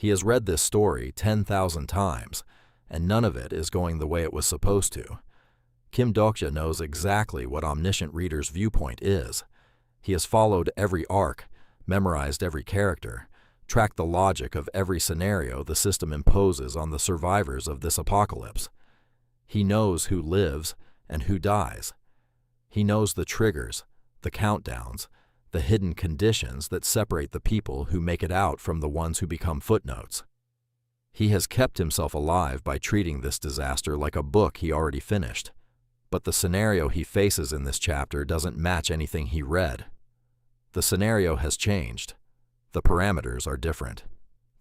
He has read this story 10,000 times, and none of it is going the way it was supposed to. Kim Dokja knows exactly what Omniscient Reader's Viewpoint is. He has followed every arc, memorized every character, tracked the logic of every scenario the system imposes on the survivors of this apocalypse. He knows who lives and who dies. He knows the triggers, the countdowns, the hidden conditions that separate the people who make it out from the ones who become footnotes. He has kept himself alive by treating this disaster like a book he already finished. But the scenario he faces in this chapter doesn't match anything he read. The scenario has changed. The parameters are different.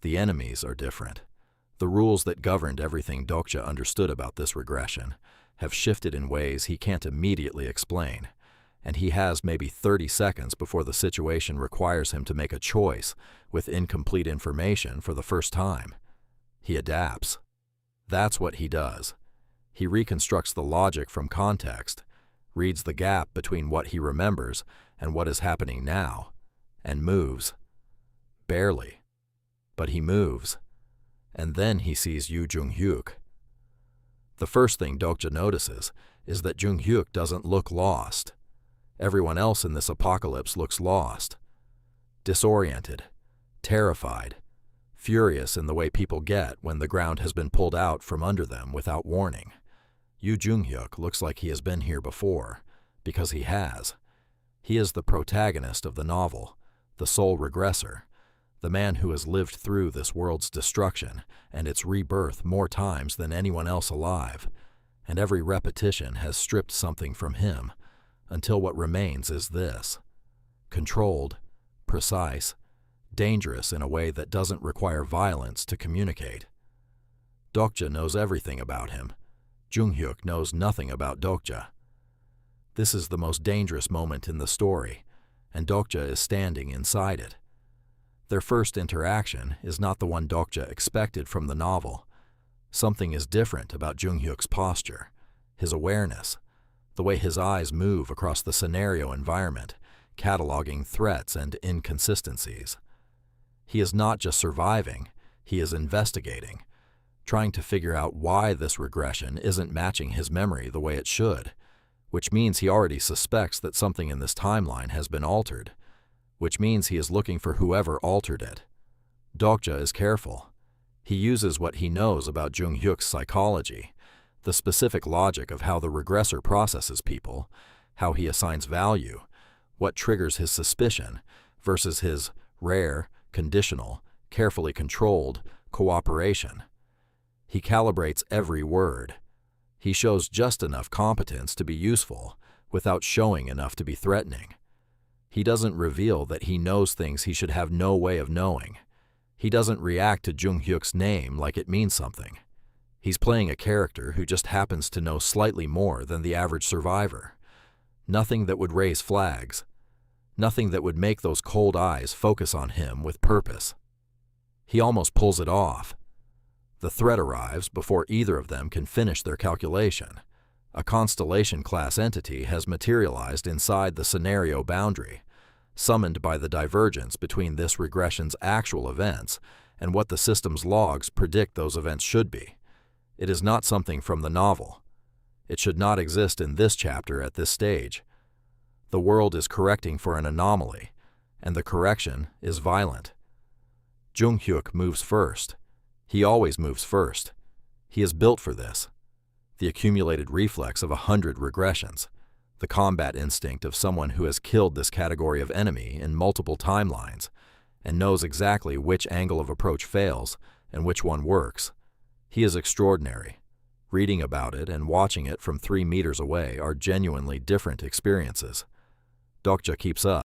The enemies are different. The rules that governed everything Dokja understood about this regression have shifted in ways he can't immediately explain, and he has maybe 30 seconds before the situation requires him to make a choice with incomplete information for the first time. He adapts. That's what he does. He reconstructs the logic from context, reads the gap between what he remembers and what is happening now, and moves. Barely. But he moves. And then he sees Yoo Joonghyuk. The first thing Dokja notices is that Joonghyuk doesn't look lost. Everyone else in this apocalypse looks lost. Disoriented, terrified, furious in the way people get when the ground has been pulled out from under them without warning. Yoo Joonghyuk looks like he has been here before, because he has. He is the protagonist of the novel, the sole regressor, the man who has lived through this world's destruction and its rebirth more times than anyone else alive, and every repetition has stripped something from him, until what remains is this: controlled, precise, dangerous in a way that doesn't require violence to communicate. Dokja knows everything about him. Joonghyuk knows nothing about Dokja. This is the most dangerous moment in the story, and Dokja is standing inside it. Their first interaction is not the one Dokja expected from the novel. Something is different about Joonghyuk's posture, his awareness, the way his eyes move across the scenario environment, cataloging threats and inconsistencies. He is not just surviving, he is investigating, trying to figure out why this regression isn't matching his memory the way it should, which means he already suspects that something in this timeline has been altered, which means he is looking for whoever altered it. Dokja is careful. He uses what he knows about Joonghyuk's psychology, the specific logic of how the regressor processes people, how he assigns value, what triggers his suspicion versus his rare, conditional, carefully controlled cooperation. He calibrates every word. He shows just enough competence to be useful without showing enough to be threatening. He doesn't reveal that he knows things he should have no way of knowing. He doesn't react to Joonghyuk's name like it means something. He's playing a character who just happens to know slightly more than the average survivor. Nothing that would raise flags. Nothing that would make those cold eyes focus on him with purpose. He almost pulls it off. The threat arrives before either of them can finish their calculation. A Constellation-class entity has materialized inside the scenario boundary, summoned by the divergence between this regression's actual events and what the system's logs predict those events should be. It is not something from the novel. It should not exist in this chapter at this stage. The world is correcting for an anomaly, and the correction is violent. Joonghyuk moves first. He always moves first. He is built for this. The accumulated reflex of 100 regressions, the combat instinct of someone who has killed this category of enemy in multiple timelines and knows exactly which angle of approach fails and which one works. He is extraordinary. Reading about it and watching it from 3 meters away are genuinely different experiences. Dokja keeps up.